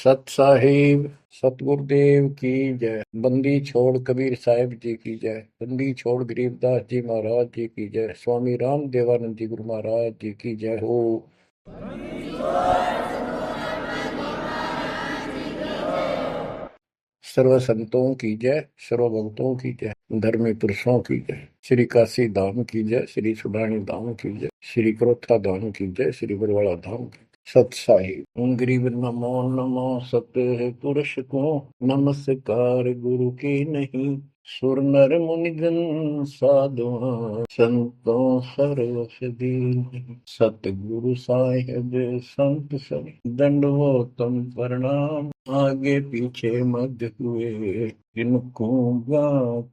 सत साहिब सतगुरुदेव की जय। बंदी छोड़ कबीर साहिब जी की जय। बंदी छोड़ गरीबदास जी महाराज जी की जय। स्वामी राम देवानंद जी गुरु महाराज जी की जय हो। सर्व संतों की जय, सर्व भक्तों की जय, धर्मी पुरुषों की जय। श्री काशी धाम की जय, श्री सुडानी धाम की जय, श्री क्रोथा धाम की जय, श्री बरवाड़ा धाम की सत साहिब। गरीब नमो नमो सत पुरुष को नमस्कार गुरु की नहीं। सुर नर मुनिजन साधु संतों सर्वस दीन। सतगुरु साहिब संत सब दंडवतम प्रणाम। आगे पीछे मध्य हुए इनको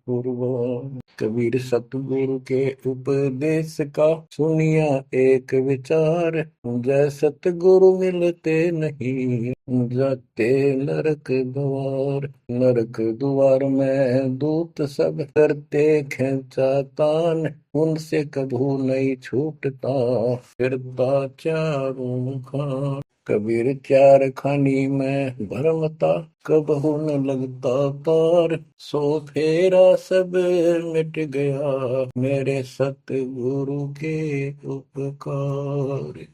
पूर्व। कबीर सतगुरु के उपदेश का सुनिया एक विचार। जय सतगुरु मिलते नहीं जाते नरक द्वार। नरक द्वार में दूत सब करते खेचातान। उनसे कभू नहीं छूटता फिरता चारों खान। कबीर चार खानी में भरमता कबहू न लगता तार। सो फेरा सब मिट गया मेरे सतगुरु के उपकार।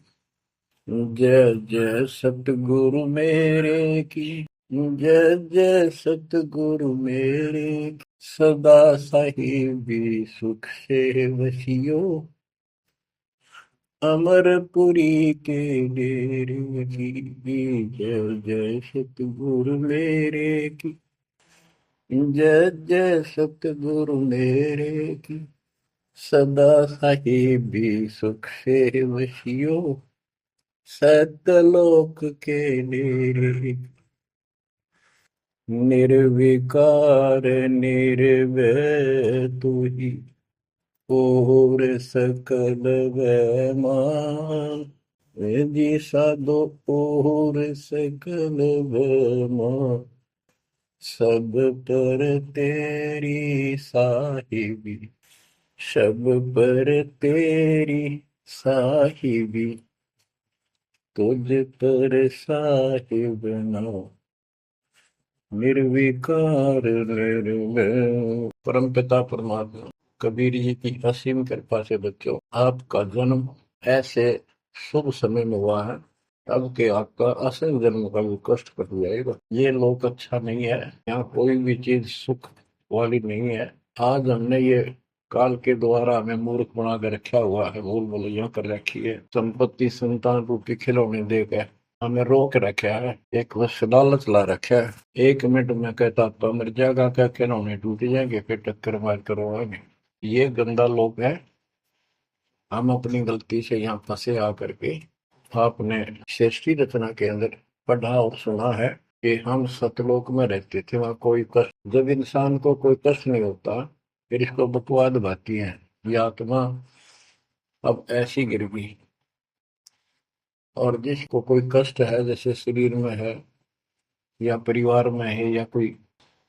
जय जय सतगुरु मेरे की जय जय सतगुरु मेरे की। सदा साहिबी सुख से वसियो अमरपुरी के डेरे की। जय जय सतगुरु मेरे की जय जय सतगुरु मेरे की। सदा साहिबी सुख से वसियो सतलोक के डेरे। निर्विकार निर्भय तू ही और सकल वैमान। जी साधो और सकल वैमान। सब पर तेरी साहिबी सब पर तेरी साहिबी। तुझ पर साहिब नाम निर्विकार निर्भय। परम पिता परमात्मा कबीर जी की असीम कृपा से बच्चों, आपका जन्म ऐसे शुभ समय में हुआ है तब के आपका असल जन्म का भी कष्ट कट जाएगा। ये लोक अच्छा नहीं है, यहाँ कोई भी चीज सुख वाली नहीं है। आज हमने ये काल के द्वारा हमें मूर्ख बना कर रखा हुआ है, भूल भुलैया कर रखी है। संपत्ति संतान रूपी खिलौने देकर हमें रोक रखा है, एक बस लालच ला रखा है। एक मिनट में कहता तो मर जाएगा, क्या खिलौने टूट जाएंगे, फिर टक्कर मार कर आएंगे। ये गंदा लोक है। हम अपनी गलती से यहाँ फंसे आकर के। आपने सृष्टि रचना के अंदर पढ़ा और सुना है कि हम सतलोक में रहते थे, वहां कोई कष्ट, जब इंसान को कोई कष्ट नहीं होता फिर इसको बकवाद भाती है। ये आत्मा अब ऐसी गिर गई। और जिसको कोई कष्ट है, जैसे शरीर में है या परिवार में है या कोई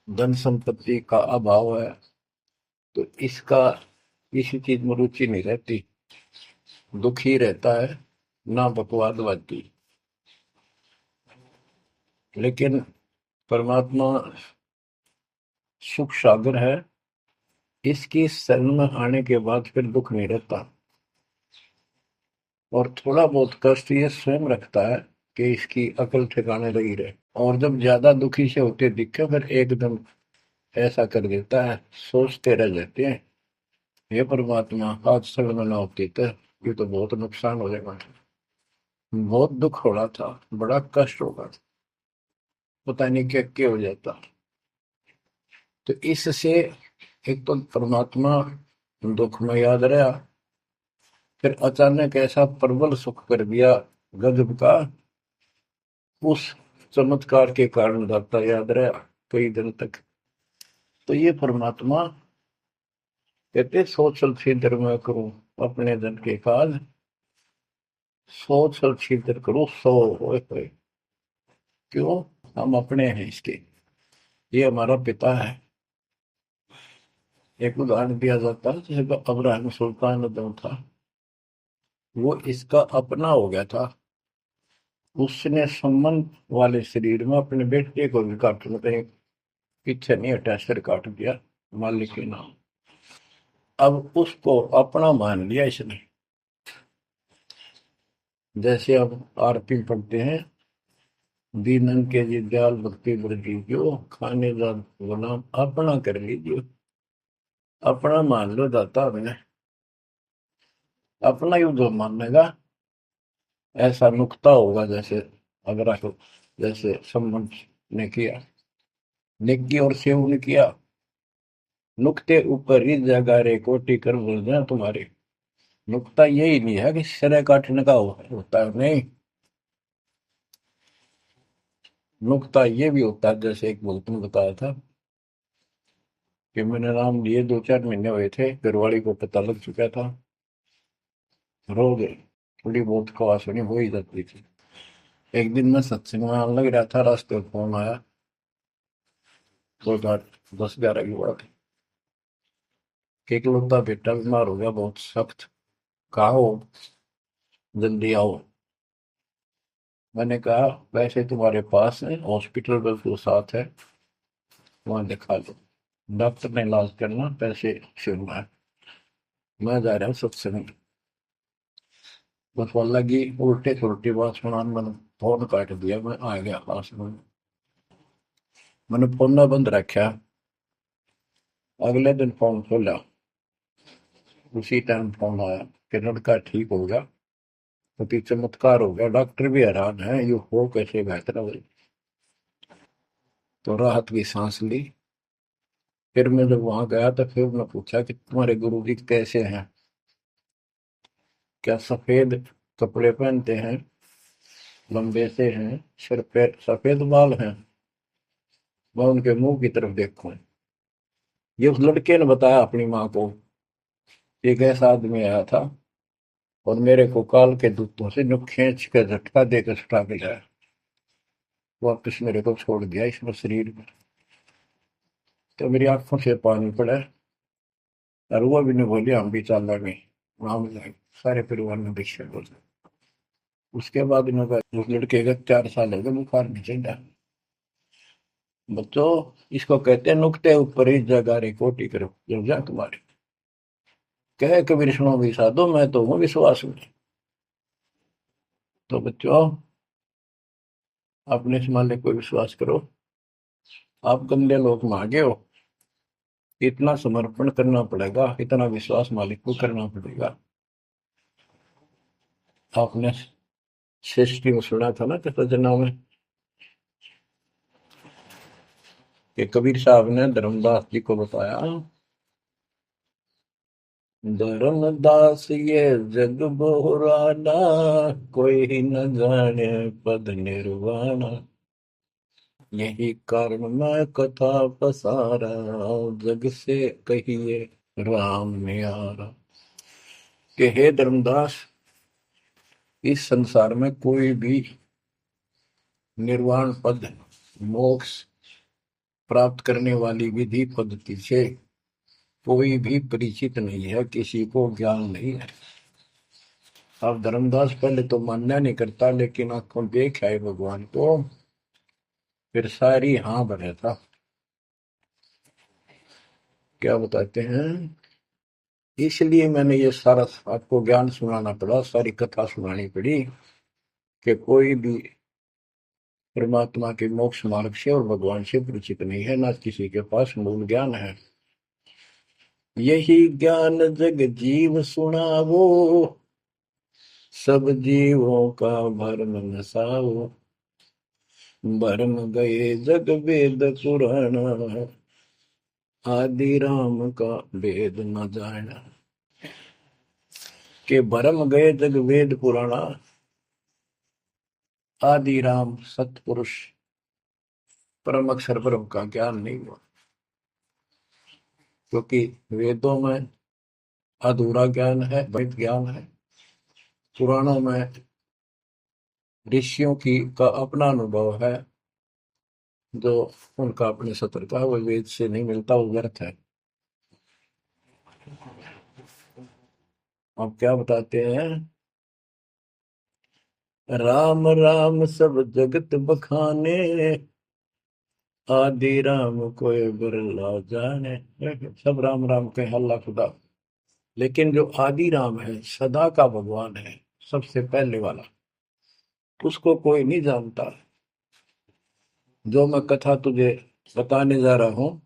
धन संपत्ति का अभाव है, तो इसका किसी चीज में रुचि नहीं रहती, दुखी रहता है, ना बकवादवादी। लेकिन परमात्मा सुख सागर है, इसकी शरण में आने के बाद फिर दुख नहीं रहता। और थोड़ा बहुत कष्ट ये स्वयं रखता है कि इसकी अकल ठिकाने लगी रहे। और जब ज्यादा दुखी से होते दिखे फिर एकदम ऐसा कर देता है, सोचते रह जाते हैं हे परमात्मा आज शरण में ना होती तो ये तो बहुत नुकसान हो जाएगा, बहुत दुख हो रहा था, बड़ा कष्ट होगा, पता नहीं क्या क्या हो जाता। तो इससे एक तो परमात्मा दुख में याद रहा, फिर अचानक ऐसा प्रबल सुख कर दिया गजब का, उस चमत्कार के कारण दाता याद रहा कई दिन तक। तो ये परमात्मा कहते सोचल छिद्र में करूं अपने जन के काज। सोचल छिद्र करूं सो होए होए। क्यों? हम अपने हैं इसके, ये हमारा पिता है। एक उदाहरण दिया जाता है, जैसे अब्राहम सुल्तान जो था वो इसका अपना हो गया था। उसने संबंध वाले शरीर में अपने बेटे को भी काटना, कहीं पीछे नहीं हटा, सिर काट दिया मालिक के नाम। अब उसको अपना मान लिया इसने। जैसे अब आरती पढ़ते हैं, दीनन के जी दयाल भक्ति वृद्धि जो खाने दान गुलाम अपना कर लीजिए। अपना मान लो दाता हमने, अपना युद्ध मानेगा, ऐसा नुक्ता होगा। जैसे अगर आप, जैसे संबंध ने किया, नेकी और सेव ने किया, नुक्ते ऊपर ही जगह रे कोटि कर बोल दें तुम्हारे। नुक्ता यही नहीं है कि सिर काटने का होता है, नहीं। नुक्ता ये भी होता है, जैसे एक भक्त ने बताया था कि मैंने नाम लिए 2-4 महीने हुए थे, घरवाली को पता लग चुका था, रो गए, थोड़ी बहुत खवासनी हो ही जाती थी। एक दिन मैं सत्संग में आने लग रहा था, रास्ते में फोन आया, कोई बात 10-11 की बात, कि इकलौता बेटा बीमार हो गया बहुत सख्त, कहा हो, जल्दी आओ। मैंने कहा वैसे तुम्हारे पास है हॉस्पिटल, बिल्कुल साथ है, वहां दिखा लो, डॉक्टर ने इलाज करना, पैसे शुरू है, मैं जा रहा हूँ सत्संग। बस वो लगी उल्टे सुलटी बात सुनाने, मैंने फोन काट दिया, मैं आ गया पास में। मैंने फोन ना बंद रखा, अगले दिन फोन खोला, उसी टाइम फोन आया कि लड़का ठीक हो गया, अति चमत्कार हो गया, डॉक्टर भी हैरान है, ये हो कैसे बेहतर हो गई। तो राहत की सांस ली। फिर मैं जब वहां गया तो फिर मैं पूछा कि तुम्हारे गुरु जी कैसे हैं, क्या सफेद कपड़े पहनते हैं, लंबे से हैं, सिर पे सफेद बाल हैं। मैं उनके मुंह की तरफ देखूं, ये उस लड़के ने बताया अपनी माँ को, एक ऐसा आदमी आया था और मेरे को काल के दूतों से नुक खींच के झटका देकर छुटा के लाया, वापस मेरे को छोड़ दिया इसमें शरीर में। तो मेरी आंखों से पानी पड़ा, और वो भी नहीं बोली हम भी चल रहे, वहां जाए, सारे परिवार ने दीक्षा बोला। उसके बाद इन्होंने उस लड़के का 4 साल हो गए, बुखार नहीं चढ़ा। बच्चों, इसको कहते हैं नुक्ते ऊपर ही जगह रे कोटि करो जब जा तुम्हारे। कहे कबीर सुनो भी साधो, मैं तो हूँ विश्वास में। तो बच्चों, अपने इस मालिक को विश्वास करो। आप गंदे लोग मांगे हो, इतना समर्पण करना पड़ेगा, इतना विश्वास मालिक को करना पड़ेगा। आपने सृष्टि में सुना था ना कृतज्ञता में, कि कबीर साहब ने धर्मदास जी को बताया, धर्मदास ये जग बोराना, कोई न जाने पद निर्वाणा, यही कारण मैं कथा पसारा, जग से कहिए राम न्यारा। कि हे धर्मदास, इस संसार में कोई भी निर्वाण पद, मोक्ष प्राप्त करने वाली विधि पद्धति से कोई भी परिचित नहीं है, किसी को ज्ञान नहीं है। अब धर्मदास पहले तो मान्य नहीं करता, लेकिन आंखों देख आए भगवान को, फिर सारी हाँ भरे था। क्या बताते हैं, इसलिए मैंने ये सारा आपको ज्ञान सुनाना पड़ा, सारी कथा सुनानी पड़ी, कि कोई भी परमात्मा के मोक्ष मार्ग से और भगवान से परिचित नहीं है, ना किसी के पास मूल ज्ञान है। यही ज्ञान जग जीव सुनावो, सब जीवों का भरम नसाओ, भरम गए जग वेद पुराण, आदि राम का वेद न जाना। के भरम गए जग वेद पुराणा, आदि राम सतपुरुष परम अक्षर ब्रह्म का ज्ञान नहीं हुआ, क्योंकि वेदों में अधूरा ज्ञान है, वैध ज्ञान है। पुराणों में ऋषियों की का अपना अनुभव है, जो उनका अपने सत्र का, वो वेद से नहीं मिलता, वो व्यर्थ है। अब क्या बताते हैं, राम राम सब जगत बखाने, आदि राम कोई बिरला जाने। सब राम राम के अल्लाह खुदा, लेकिन जो आदि राम है, सदा का भगवान है, सबसे पहले वाला, उसको कोई नहीं जानता। जो मैं कथा तुझे बताने जा रहा हूं,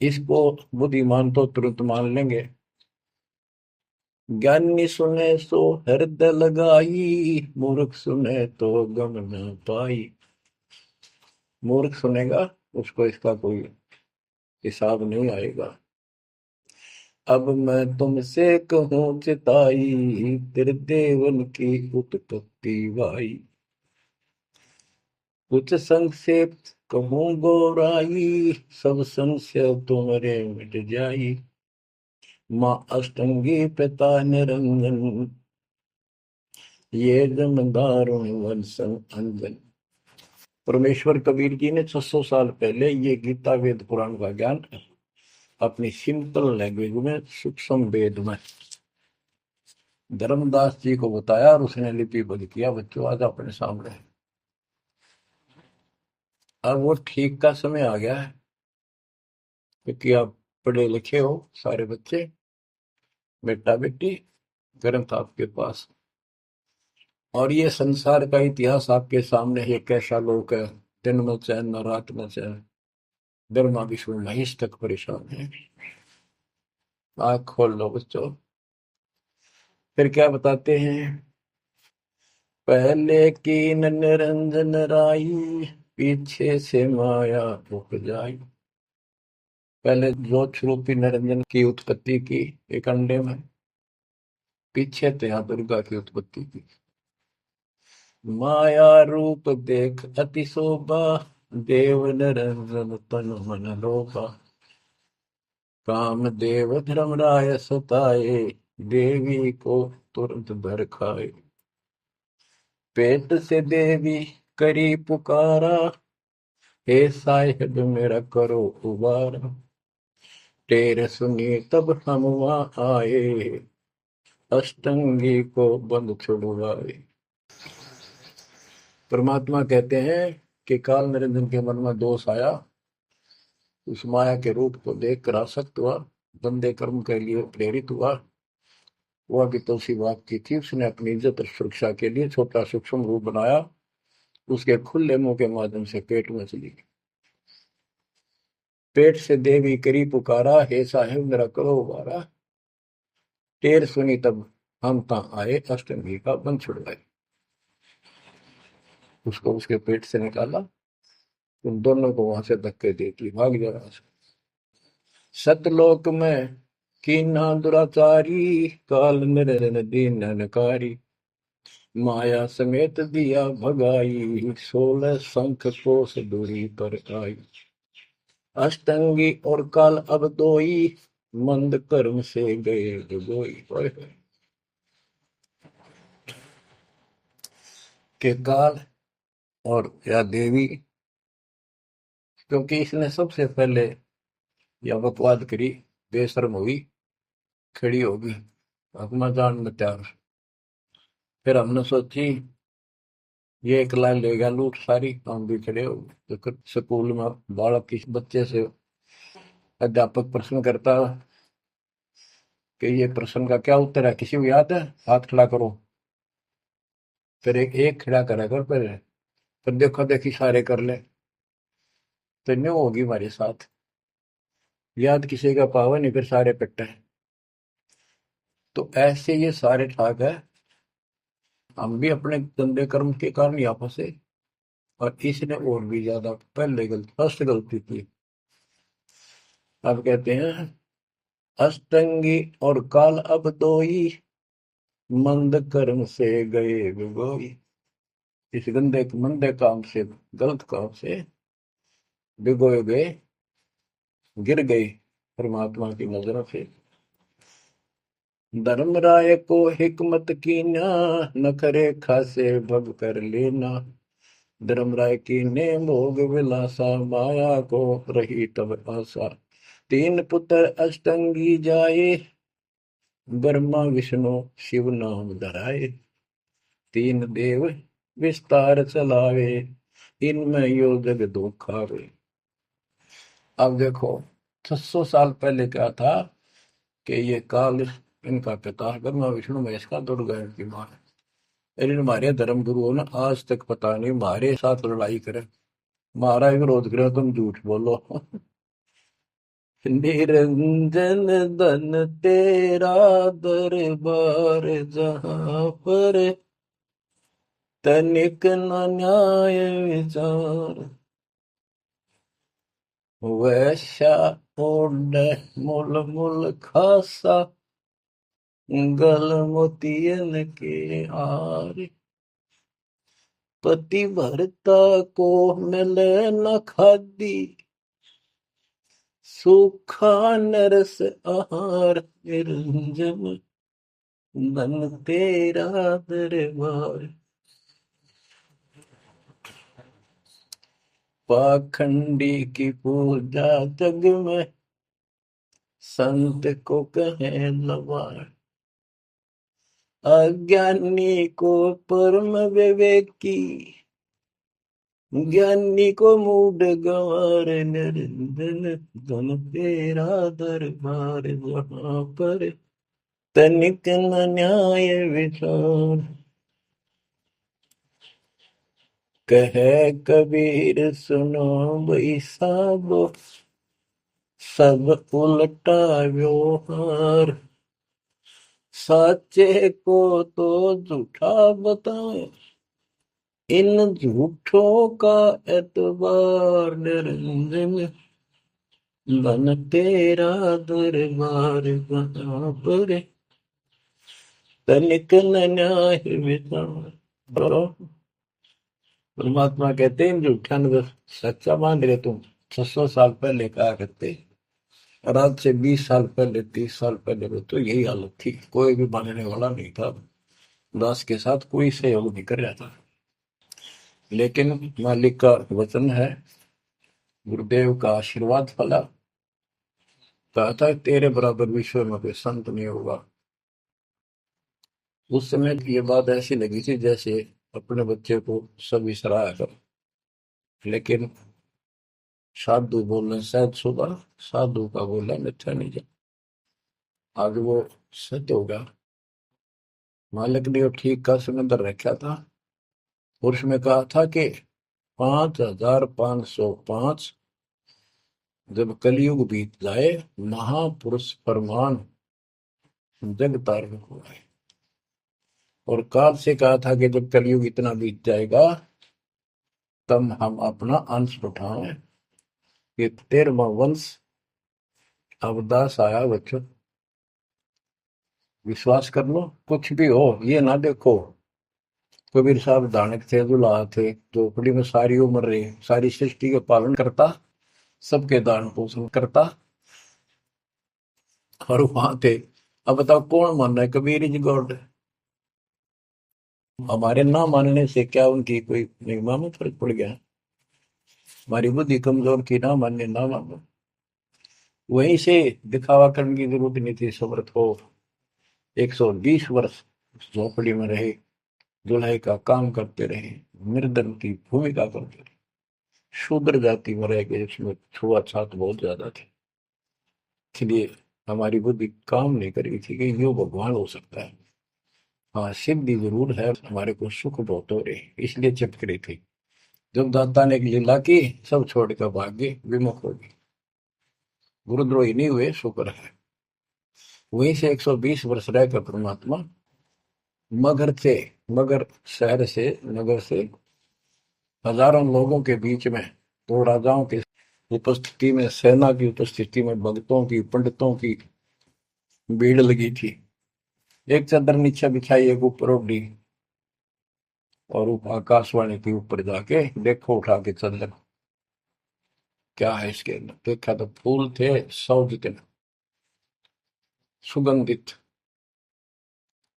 इसको बुद्धिमान तो तुरंत मान लेंगे। ज्ञानी सुने सो हृदय लगाई, मूर्ख सुने तो गम न पाई। मूर्ख सुनेगा, उसको इसका कोई हिसाब नहीं आएगा। अब मैं तुमसे कहूँ चिताई, तेरे देवन की उत्पत्ति वाई। कुछ संक्षेप कहूँ गौराई, सब संशय तुम्हारे मिट जाई। माँ अष्टंगी पिता निरंजन, ये जमदार वंशन अंजन। परमेश्वर कबीर जी ने 600 साल पहले ये गीता वेद पुराण का ज्ञान अपनी सिंपल लैंग्वेज में, सूक्ष्म वेद में धर्मदास जी को बताया, और उसने लिपिबद्ध किया। बच्चों आज अपने सामने है। अब वो ठीक का समय आ गया है, क्योंकि आप पढ़े लिखे हो सारे बच्चे, बेटा बेटी, ग्रंथ आपके पास, और ये संसार का इतिहास आपके सामने है। कैसा लोग है, दिन में चैन न रात में चैन, ब्रह्मा विष्णु महेश तक परेशान है। आँख खोल लो बच्चों। फिर क्या बताते हैं? पहले कीन निरंजन राई, पीछे से माया उपजाई। पहले ज्योत रूपी निरंजन की उत्पत्ति की एक अंडे में, पीछे थे यहाँ दुर्गा की उत्पत्ति की। माया रूप देख अति शोभा, देव निरंजन तन मन लोभा। काम देव धर्मराय सताए, देवी को तुरंत भर खाए। पेट से देवी करी पुकारा, हे साहिब मेरा करो उबारा। टेर सुनी तब हम वहां आए, अष्टंगी को बंद छुड़वाए। परमात्मा कहते हैं कि काल निरंजन के मन में दोष आया, उस माया के रूप को देखकर आसक्त हुआ, बंदे कर्म के लिए प्रेरित हुआ। वह भी तो उसी बात की थी। उसने अपनी इज्जत और सुरक्षा के लिए छोटा सूक्ष्म रूप बनाया, उसके खुले मुंह के माध्यम से पेट में चली गई। पेट से देवी करी पुकारा, हे साहिब मेरा करो उबारा। टेर सुनी तब हम ता आए, अष्टमी का बंध छुड़वाए। उसको उसके पेट से निकाला, उन दोनों को वहां से धक्के दे दी, भाग जाओ। सतलोक में कीना दुराचारी, काल निरन दीन नकारी। माया समेत दिया भगाई, 16 शंख कोस दूरी पर आई। अष्टंगी और काल अब दोई, मंद कर्म से गए डुबोई। के काल और या देवी, क्योंकि इसने सबसे पहले यह बकवाद करी, बेशर्म हुई, खड़ी होगी अपना जान में त्याग। फिर हमने सोची ये एक लाइन ले गया लूट सारी, हम भी खड़े हो। तो स्कूल में बालक किस बच्चे से अध्यापक प्रश्न करता कि ये प्रश्न का क्या उत्तर है, किसी को याद है? हाथ खड़ा करो। फिर एक एक खड़ा करा कर, फिर देखो देखी सारे कर ले, तो न्यू होगी हमारे साथ। याद किसी का पावा नहीं, फिर सारे पिट्टे हैं। तो ऐसे ये सारे ठाक है। हम भी अपने गंदे कर्म के कारण यहाँ फंसे, और इसने और भी ज्यादा पहले गलती, फर्स्ट गलती की। अब कहते हैं अष्टंगी और काल अब दोई, मंद कर्म से गए विगोई। इस गंदे मंदे काम से, गलत काम से भिगोए गए, गिर गए परमात्मा की नजरों से। धर्मराय को हिकमत कीना, नखरे खासे भग कर लेना। धर्मराय की ने भोग विलासा, माया को रही तब आशा। तीन पुत्र अष्टंगी जाए, ब्रह्मा विष्णु शिव नाम धराए। तीन देव विस्तार चलावे, इनमें यो जग दो खावे। अब देखो 600 साल पहले क्या था कि ये काल इनका पिता ब्रह्मा विष्णु महेश का दुर्गा इनकी मां है। लेकिन हमारे धर्म गुरुओं ने आज तक पता नहीं हमारे साथ लड़ाई करे, हमारा विरोध करे, तुम झूठ बोलो। निरंजन धन तेरा दरबार, जहां पर तनिक न न्याय विचार, वैश्या ओढ़ मूल मूल खासा, गल मोतियन के हार, पति भरता को मिले न खादी, सूखा नरस आहार, निरंजन धन तेरा दरबार। पाखंडी की पूजा जग में, संत को कहे लवार, अज्ञानी को परम विवेकी, ज्ञानी को मूड गंवार, निरंजन धन तेरा दरबार, जहां पर तनिक न न्याय विचार। कहे कबीर सुनो भाई साबो, सब उल्टा व्यवहार, साचे को तो झूठा बताए, इन झूठों का एतबार, निरंजन धन तेरा दरबार, जहां पर तनिक न न्याय विचार। परमात्मा कहते हैं झूठा न सच्चा मान रहे तुम। 600 साल पहले कहा करते, और आज से 20 साल पहले 30 साल पहले तो यही हालत थी, कोई भी मानने वाला नहीं था, दास के साथ कोई सहयोग नहीं कर रहा था। लेकिन मालिक का वचन है, गुरुदेव का आशीर्वाद फला, कहा था तेरे बराबर विश्व में कोई संत नहीं होगा। उस समय ये बात ऐसी लगी थी जैसे अपने बच्चे को सब इसराया कर। लेकिन साधु बोलने शायद सुबह, साधु का बोला मिथ्या नहीं जा, आज वो सत्य होगा। मालिक ने ठीक का समंदर रखा था, और उसमें कहा था कि 5505 जब कलयुग बीत जाए, महापुरुष फरमान जग तारण हुआ है। और काल से कहा था कि जब कलयुग इतना बीत जाएगा, तब हम अपना अंश उठाएं। ये 13वां वंश अवदास आया बच्चों, विश्वास कर लो। कुछ भी हो, ये ना देखो कबीर साहब दानक थे, दुल्हा थे, झोपड़ी में सारी उम्र रहे, सारी सृष्टि का पालन करता, सबके दान पोषण करता, और वहां थे। अब बताओ कौन मान रहा है कबीर इज गॉड? हमारे ना मानने से क्या उनकी कोई महिमा में फर्क पड़ गया? हमारी बुद्धि कमजोर की, ना मानने ना मानो। वहीं से दिखावा करने की जरूरत नहीं थी। समर्थ हो 120 वर्ष झोपड़ी में रहे, दुल्हे का काम करते रहे, निर्धन की भूमिका करते रहे, शूद्र जाति में रह गए, इसमें छुआछात बहुत ज्यादा थी। इसलिए हमारी बुद्धि काम नहीं कर रही थी कि यो भगवान हो सकता है। हाँ, सिद्धि जरूर है, हमारे को सुख बहुत हो रहे, इसलिए चिपक रही थी। जब दाता ने एक लीला की, सब छोड़कर भाग गए, विमुख हो गए, गुरुद्रोही नहीं हुए, शुक्र है। वहीं से 120 वर्ष रहकर परमात्मा मगर से, मगर शहर से, नगर से हजारों लोगों के बीच में, दो राजाओं की उपस्थिति में, सेना की उपस्थिति में, भक्तों की, पंडितों की भीड़ लगी थी। एक चादर नीचे बिछाई, एक ऊपर ओढ़ी, और आकाशवाणी के ऊपर जाके देखो उठा के चादर, क्या है इसके अंदर? देखा तो फूल थे 100 जितने, सुगंधित।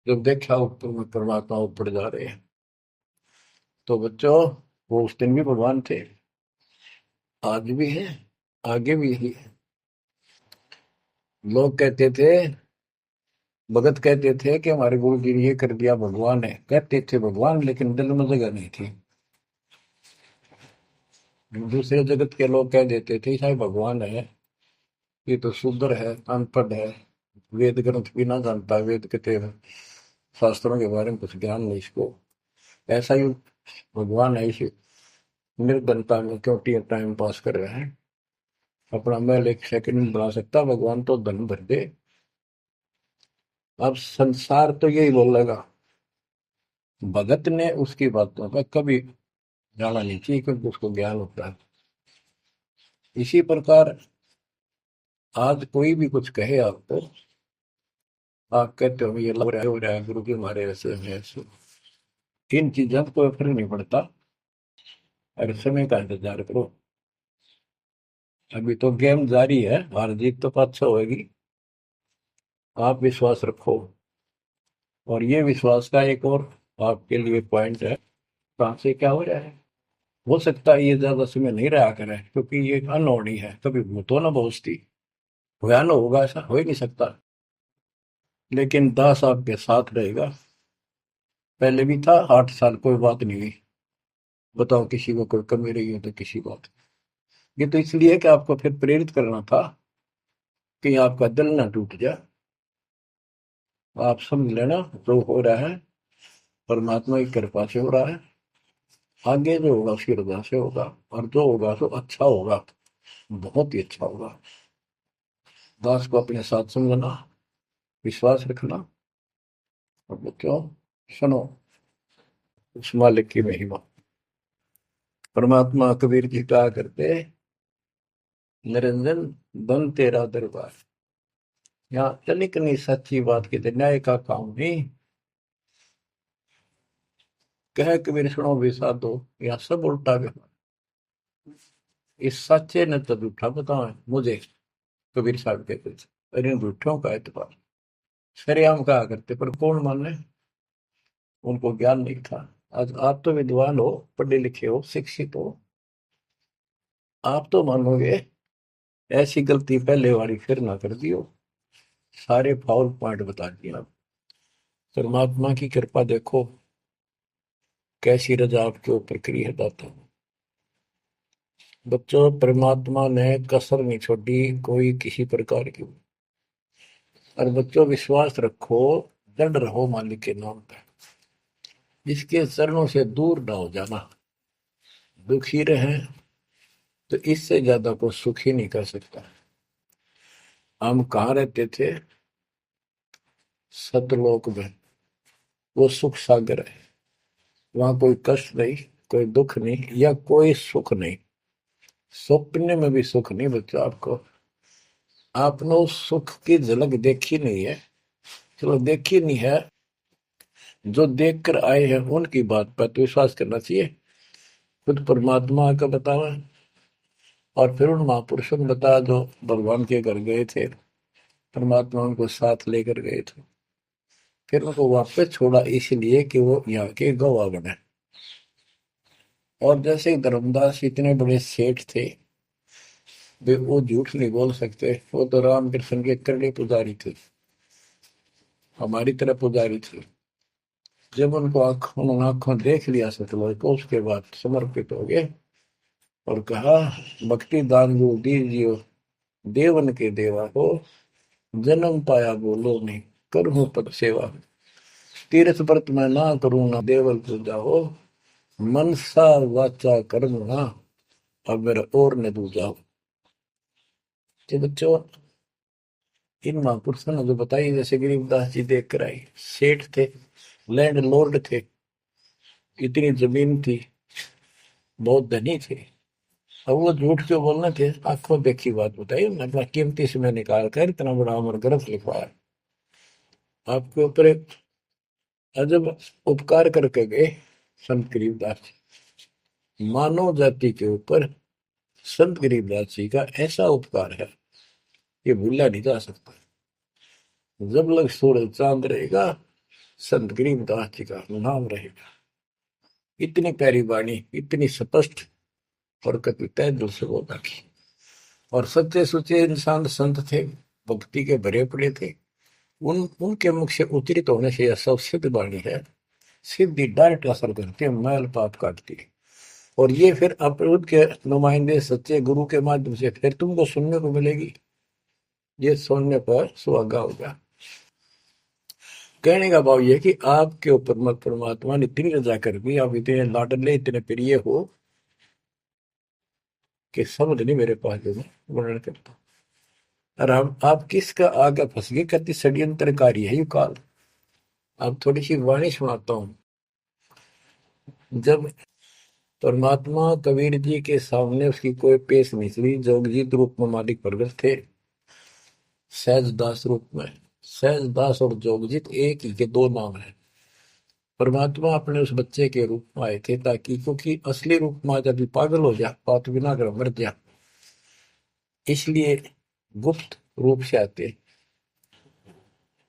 जब देखा ऊपर में परमात्मा ऊपर जा रहे हैं, तो बच्चों वो उस दिन भी भगवान थे, आज भी है, आगे भी ही है। लोग कहते थे भगत कहते थे कि हमारे गुरु जी ने ये कर दिया, भगवान है, कहते थे भगवान, लेकिन दिल में जगह नहीं थी। दूसरे जगत के लोग कह देते थे शायद भगवान है, ये तो शूद्र है, अनपढ़ है, वेद ग्रंथ भी ना जानता, वेद के शास्त्रों के बारे में कुछ ज्ञान नहीं इसको, ऐसा ही भगवान है, इसे निर्धनता में क्यों टाइम पास कर रहे हैं, अपना महल एक सेकंड में बना सकता, भगवान तो धन भर दे। अब संसार तो यही बोलेगा, भगत ने उसकी बातों का कभी जाना नहीं चाहिए, क्योंकि उसको ज्ञान होता है। इसी प्रकार आज कोई भी कुछ कहे आपको, आप कहते हो ये हो रहा है, गुरु जी हमारे ऐसे हैं ऐसे, इन चीजों को कोई फर्क नहीं पड़ता। अरे समय का इंतजार करो, अभी तो गेम जारी है, हार जीत तो पाँच छह होगी, आप विश्वास रखो। और ये विश्वास का एक और आपके लिए पॉइंट है, कहाँ से क्या हो रहा है, हो सकता है ये ज्यादा समय नहीं रहा करे, क्योंकि ये अनहोनी है, कभी भूतो ना बहुस्ती, भयान होगा ऐसा हो ही नहीं सकता, लेकिन दास आपके साथ रहेगा। पहले भी था, 8 साल कोई बात नहीं हुई, बताओ किसी को कोई कमी रही हो तो किसी बात। ये तो इसलिए कि आपको फिर प्रेरित करना था कि आपका दिल ना टूट जाए। आप समझ लेना, जो हो रहा है परमात्मा की कृपा से हो रहा है, आगे जो होगा उसकी रजा से होगा, और जो होगा तो अच्छा होगा, बहुत ही अच्छा होगा। दास को अपने साथ समझना, विश्वास रखना, और बच्चों सुनो उस मालिक की महिमा। परमात्मा कबीर जी कहा करते, निरंजन बन तेरा दरबार, यहाँ तनिक नहीं सच्ची बात की न्याय का काम नहीं, कह कबीर सुनो भी साधो, यहाँ सब उल्टा व्यवहार, इस सच्चे ने तो झूठा बताओ मुझे, कबीर साहब कहते थे, अरे इन झूठों का एतबार, सरेआम कहा करते, पर कौन माने, उनको ज्ञान नहीं था। आज आप तो विद्वान हो, पढ़े लिखे हो, शिक्षित हो, आप तो मानोगे ऐसी गलती पहले वाली फिर ना कर दियो, सारे फाउल पॉइंट बता दिए आप। परमात्मा की कृपा देखो कैसी रजा आपके ऊपर करी है दाता। बच्चों परमात्मा ने कसर नहीं छोड़ी कोई किसी प्रकार की, और बच्चों विश्वास रखो, दृढ़ रहो मालिक के नाम पे, इसके चरणों से दूर ना हो जाना। दुखी रहे तो इससे ज्यादा कोई सुखी नहीं कर सकता। हम कहाँ रहते थे, सतलोक में, वो सुख सागर है, वहां कोई कष्ट नहीं, कोई दुख नहीं, या कोई सुख नहीं, सपने में भी सुख नहीं। बच्चों आपको, आपने उस सुख की झलक देखी नहीं है, चलो देखी नहीं है, जो देख कर आए हैं उनकी बात पर तो विश्वास करना चाहिए। खुद परमात्मा का बतावा, और फिर उन महापुरुषों ने बताया जो भगवान के घर गए थे, परमात्मा उनको साथ लेकर गए थे, फिर उनको वापस छोड़ा इसलिए कि वो यहाँ के गवाह बने। और जैसे धर्मदास इतने बड़े सेठ थे, वे वो झूठ नहीं बोल सकते, वो तो रामकृष्ण के करड़े पुजारी थे, हमारी तरह पुजारी थे। जब उनको उन्होंने आंखों देख लिया सतलोक को, उसके बाद समर्पित हो गए और कहा, भक्ति दान जो दीजियो, देवन के देवा हो, जन्म पाया बोलो नहीं, करूँ पद सेवा, तीर्थ व्रत में ना करूँ ना देवल पूजा हो, मनसा वाचा कर्म ना, अब मेरा और न दूजा हो। तो बच्चों इन महापुरुषों ने जो बताई, जैसे गरीबदास जी देख कर आई, सेठ थे, लैंड लॉर्ड थे, इतनी जमीन थी, बहुत धनी थे, अब वो झूठ क्यों बोलना थे, आंखों देखी बात बताई, उन्होंने कीमती समय निकाल कर इतना बड़ा अमर ग्रंथ लिखवाया, आपके ऊपर एक अजब उपकार करके गए संत गरीबदास जी। मानव जाति के ऊपर संत गरीबदास जी का ऐसा उपकार है, ये भूला नहीं जा सकता। जब लग सूरज चांद रहेगा, संत गरीबदास जी का नाम रहेगा। इतनी प्यारी वाणी, इतनी स्पष्ट, और कभी तय दिल से बोला की, और सच्चे सुचे इंसान संत थे, भक्ति के भरे पड़े थे, उनके मुख से उच्चरित होने से यह सब सिद्ध वाणी है, सीधी डायरेक्ट असर करती है, मैल पाप काटती है। और ये फिर अपरोध के नुमाइंदे सच्चे गुरु के माध्यम से फिर तुमको सुनने को मिलेगी। ये सुनने पर सुहागा होगा। कहने का भाव ये कि आपके ऊपर मत परमात्मा ने इतनी रजा कर दी, आप इतने लाडले इतने प्रिय हो कि समझ नहीं मेरे पास जो मैं वर्णन करता। और आप किसका आगे फंस गए, कति षड्यंत्रकारी है यू काल। अब थोड़ी सी वाणी सुनाता हूँ। जब परमात्मा कबीर जी के सामने उसकी कोई पेश नहीं चली, जोगजीत रूप में मालिक प्रगट थे, सहजदास रूप में। सहजदास और जोगजीत एक ही के दो नाम है। परमात्मा अपने उस बच्चे के रूप में आए थे, ताकि क्योंकि असली रूप में जब पागल हो जा, बात बिना कर मर जा, इसलिए गुप्त रूप से आते।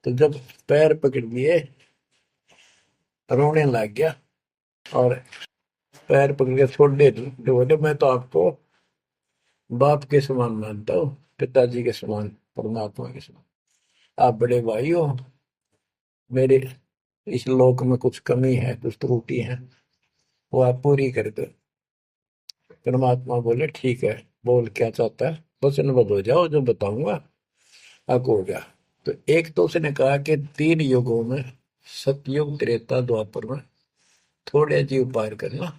तो जब पैर पकड़ लिए, रोने लग गया और पैर पकड़ के छोड़ दे, तो बोले मैं तो आपको बाप के समान मानता हूँ, पिताजी के समान, परमात्मा के समान। आप बड़े भाई हो, मेरे इस लोक में कुछ कमी है, कुछ त्रुटि है, वो आप पूरी कर दो। परमात्मा बोले ठीक है, बोल क्या चाहता है, वचनबद्ध हो जाओ, जो बताऊंगा आपको हो गया। तो एक तो उसने कहा कि 3 युगों में, सतयुग त्रेता द्वापर में थोड़े जीव पार करना।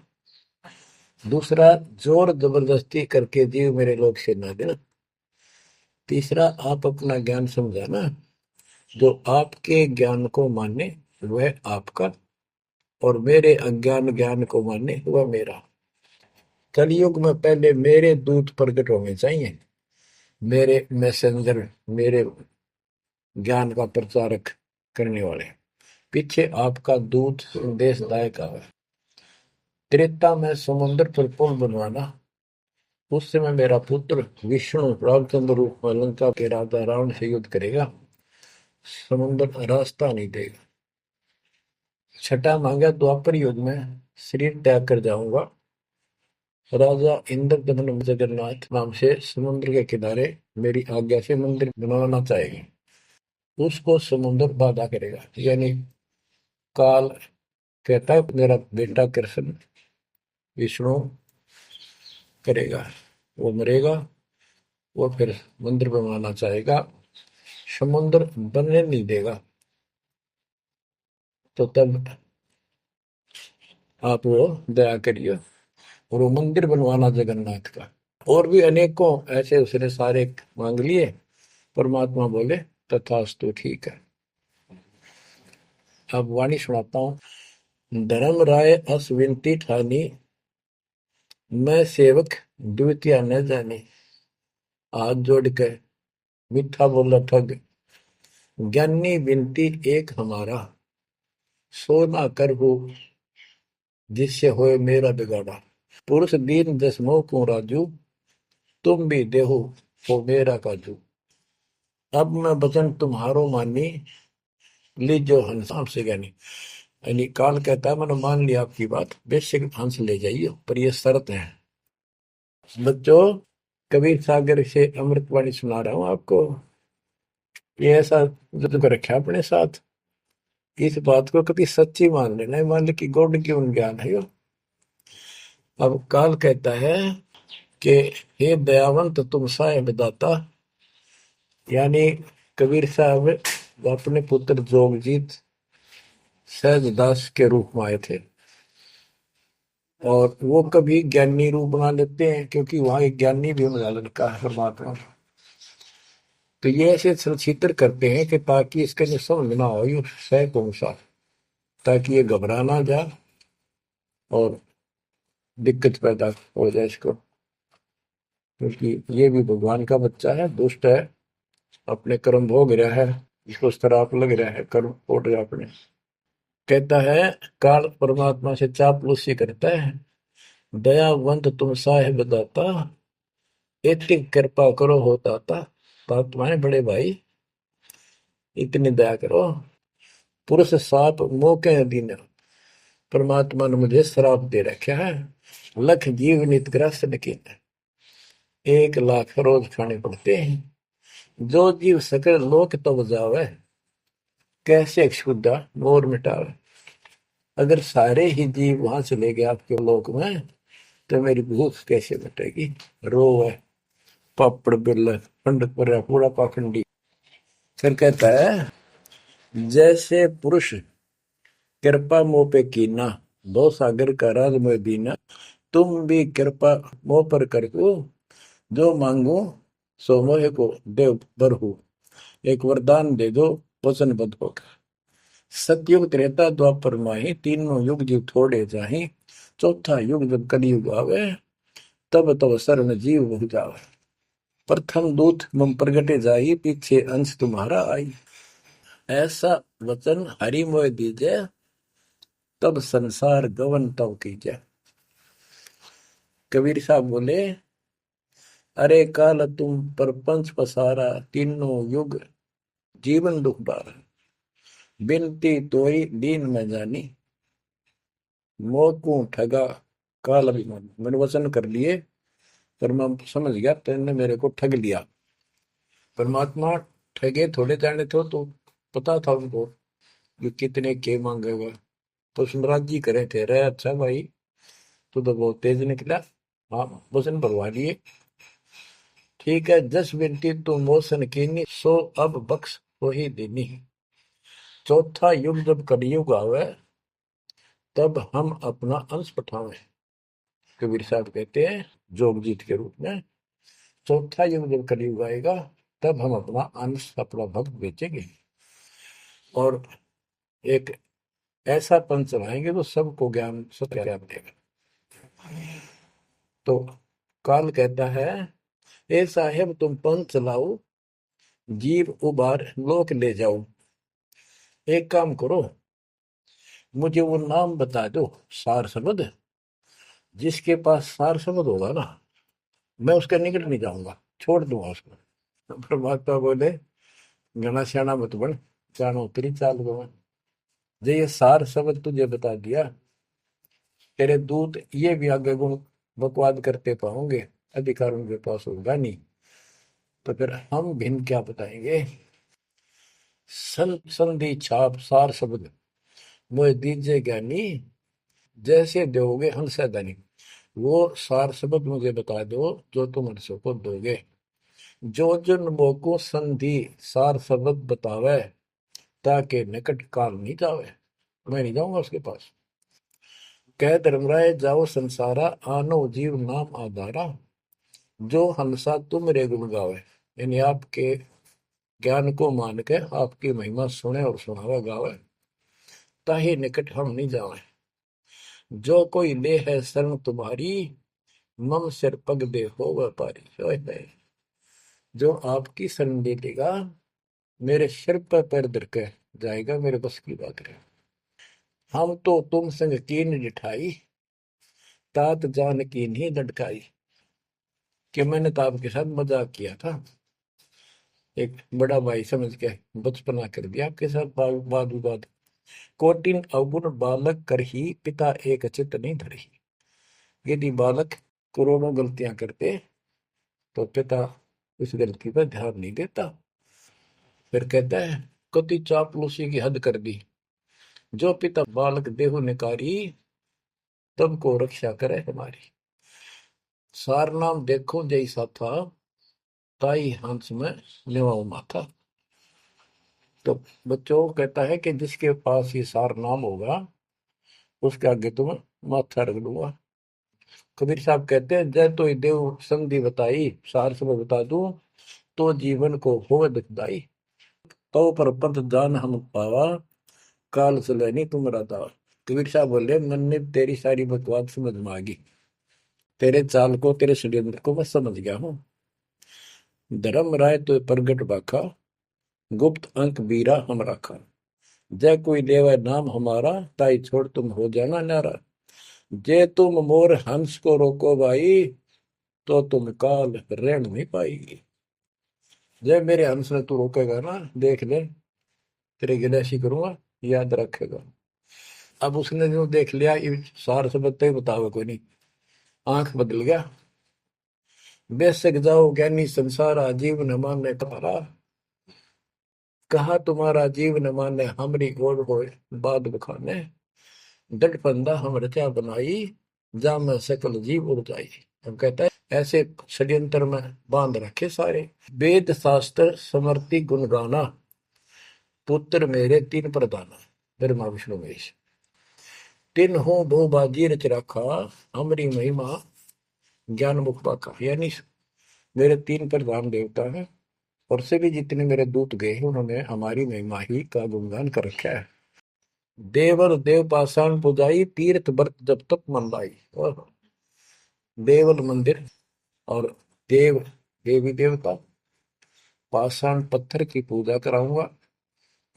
दूसरा, जोर जबरदस्ती करके जीव मेरे लोक से ना देना। तीसरा, आप अपना ज्ञान समझाना, जो आपके ज्ञान को माने वह आपका, और मेरे अज्ञान ज्ञान को माने वह मेरा। कलयुग में पहले मेरे दूत प्रकट होने चाहिए, मेरे मैसेंजर, मेरे ज्ञान का प्रचारक करने वाले। पीछे आपका दूत संदेशदायक आवे। त्रेता में समुद्र पर पुल बनवाना। उस समय मेरा पुत्र विष्णु रामचंद्र रूप में लंका के राजा रावण से युद्ध करेगा, समुद्र रास्ता नहीं देगा। छठा मांगा, द्वापर युग में शरीर त्याग कर जाऊंगा, राजा इंद्रदमन जगन्नाथ नाम से समुद्र के किनारे मेरी आज्ञा से मंदिर बनवाना चाहेगी। उसको समुद्र बाधा करेगा, यानी काल कहता है मेरा बेटा कृष्ण विष्णु करेगा, वो मरेगा, वो फिर मंदिर बनवाना चाहेगा, समुद्र बनने नहीं देगा। तो तब आप वो दया करिए, और वो मंदिर बनवाना जगन्नाथ का। और भी अनेकों ऐसे उसने सारे मांग लिए। परमात्मा बोले तथास्तु, ठीक है। अब वाणी सुनाता हूँ। धर्म राय अस विनती ठानी, मैं सेवक द्वितीय न जानी। हाथ जोड़ के मीठा बोला ठग, ज्ञानी विनती एक हमारा, सो ना कर हो जिससे होए मेरा बिगाड़ा। पुरुष दीन दस मोह को राजू, तुम भी देहो हो मेरा काजू। अब मैं वचन तुम्हारो मानी, लीजो हंस से ज्ञानी। यानी काल कहता है मैंने मान लिया आपकी बात, बेशक हंस ले जाइए, पर ये शर्त है। बच्चों, कबीर सागर से अमृतवाणी सुना रहा हूं आपको। ये ऐसा जो रखा अपने साथ, इस बात को कभी सच्ची मान लेना, मान ले कि गौड़ की उन ज्ञान है यो। अब काल कहता है कि हे दयावंत तुम साहेब दाता, यानी कबीर साहब अपने पुत्र जोगजीत सहजदास के रूप में आए थे, और वो कभी ज्ञानी रूप बना लेते हैं, क्योंकि वहां एक ज्ञानी भी बना लड़का है परमात्मा। तो ये ऐसे चित्र करते हैं कि ताकि इसका जो समझ ना हो ये सह कौन सा, ताकि ये घबरा ना जाए और दिक्कत पैदा हो जाए इसको। क्योंकि ये भी भगवान का बच्चा है, दुष्ट है, अपने कर्म भोग रहा है, इसको श्राप लग रहा है, कर्म फोड़ रहा अपने। कहता है काल परमात्मा से चापलूसी करता है, दयावंत तुम साहेब दाता, इतनी कृपा करो हो दाता। बात तुम्हारे बड़े भाई, इतनी दया करो। पुरुष साप मोह के अधीन, परमात्मा ने मुझे श्राप दे रखा है, लख जीव नित ग्रस्त लेकिन 1 लाख रोज खाने पड़ते हैं। जो जीव सकल लोक तब जावे, कैसे क्षुद्धा मोर मिटावे। अगर सारे ही जीव वहां चले गए आपके लोक में तो मेरी भूख कैसे मिटेगी। रो है पापड़ बिल पंडित पर पूरा पाखंडी। फिर कहता है जैसे पुरुष कृपा मोह पे कीना दो सागर का राज में दीना तुम भी कृपा मोह पर कर दो जो मांगो सो मोह को देव बरहु। एक वरदान दे दो वचनबद्ध होकर। सतयुग त्रेता द्वापर माही तीनों युग जीव थोड़े जाही चौथा युग जब कलयुग आवे तब तब शरण जीव हो जावे। प्रथम दूत मम प्रगटे जाई पीछे अंश तुम्हारा आई। ऐसा वचन हरि मोह दीजे तब संसार गवन तव कीजे। कबीर साहब बोले अरे काल तुम परपंच पसारा तीनों युग जीवन दुख बारा। बिनती तोई दीन में जानी मोह को ठगा काल अभिमानी। मैंने वचन कर लिए पर मैं समझ गया तेने मेरे को ठग लिया। परमात्मा ठगे थोड़े जाने थे तो पता था उनको कि कितने के मांगेगा। तो सुमराज जी करे थे रे अच्छा भाई तू तो बहुत तेज निकला। हाँ वचन भरवा लिए। ठीक है जस बिनती तू मोसन कीनी सो अब बख्श हो ही देनी। चौथा युग जब कलयुग आवे तब हम अपना अंश पठावे। कबीर साहब कहते हैं जोगजीत के रूप में चौथा युग जब कलयुग आएगा तब हम अपना अंश अपना भक्त बेचेंगे और एक ऐसा पंथ चलाएंगे तो सबको ज्ञान सत्य ज्ञान देगा। तो काल कहता है ए साहेब तुम पंथ चलाओ जीव उबार लोक ले जाओ। एक काम करो मुझे वो नाम बता दो सार शब्द जिसके पास सार शब्द होगा ना मैं उसके निकट नहीं जाऊंगा छोड़ दूंगा उसको। परमात्मा बोले घना श्याणा मत बन जानो तेरी चाल गवा। जे ये सार शब्द तुझे बता दिया तेरे दूत ये भी आगे गुण बकवाद करते पाओगे अधिकार उनके पास होगा नहीं। तो फिर हम भिन्न क्या बताएंगे। संधि छाप सार शब्द मोह दीजिए ज्ञानी जैसे दोगे हमसे धनी। वो सार शब्द मुझे बता दो जो तुम हमसे को दोगे। जो जन मोको संधि सार शब्द बतावे ताकि निकट काल नहीं जावे मैं नहीं जाऊंगा उसके पास। कह धर्मराय जाओ संसारा आनो जीव नाम आधारा जो हंसा तुम रे गुण गावे। यानी आपके ज्ञान को मान के आपकी महिमा सुने और सुनावे गावे ताहि निकट हम नहीं जावे। जो कोई ले है शरण तुम्हारी मम सिर पग दे हो व्यापारी। जो आपकी शरण ले लेगा मेरे सिर पर पैर धर के जाएगा मेरे बस की बात है। हम तो तुम संग कीन जिठाई तात जान की नहीं लटकाई। कि मैंने तो आपके साथ मजाक किया था एक बड़ा भाई समझ के बचपना कर दिया आपके साथ वाद विवाद। कोटिन अवगुण बालक कर ही पिता एक चित नहीं धरही। यदि बालक करोड़ों गलतियां करते तो पिता उस गलती पर ध्यान नहीं देता। फिर कहता है कति चापलूसी की हद कर दी जो पिता बालक देहु निकारी तब को रक्षा करे हमारी। सार नाम देखो जैसा था ताई हंस में निवाऊ माथा। तो बच्चों कहता है कि जिसके पास ये सार नाम होगा उसके आगे तुम माथा रख दूंगा। कबीर साहब कहते हैं जय तो देव संधि बताई सार सब बता दूं तो जीवन को हो दुखदाई। तो पर पंथ जान हम पावा काल चले नहीं तुम रहता। कबीर साहब बोले मैंने तेरी सारी बकवास समझ में आ गई तेरे चाल को तेरे षड्यंत्र को मैं समझ गया हूँ। धर्म राय तो प्रगट बाखा गुप्त अंक बीरा हम रखा। जय कोई लेवा नाम हमारा ताई छोड़ तुम हो जाना नारा। जे तुम मोर हंस को रोको भाई तो तुम काल रेण नहीं पाएगी। जय मेरे हंस ने तू रोकेगा ना देख ले तेरे गिलेशी करूंगा याद रखेगा। अब उसने जो देख लिया ये सार से बत्ते बतावे कोई नहीं आंख बदल गया। बेशक जाओ ज्ञानी संसार आजीव न मानने तुम्हारा कहा तुम्हारा जीव न माने हमरी ओर होए बाद बखाने, डट फंदा हम रचा बनाई, जा में सकल जीव उड़ जाई। हम कहता है ऐसे षड्यंत्र में बांध रखे सारे। वेद शास्त्र समर्ति गुण गाना, पुत्र मेरे तीन प्रधाना, ब्रह्मा विष्णु महेश। तीन हो बहु बाजी रच रखा, हमरी महिमा ज्ञान मुख पाका। यानी मेरे तीन प्रधान देवता हैं और से भी जितने मेरे दूत गए हैं उन्होंने हमारी महिमा ही का गुणगान कर रखा है। देवर देव पाषाण पुजाई, तीर्थ व्रत जब तक मन लाई। और देवल मंदिर और देव देवी देवता, पाषाण पत्थर की पूजा कराऊंगा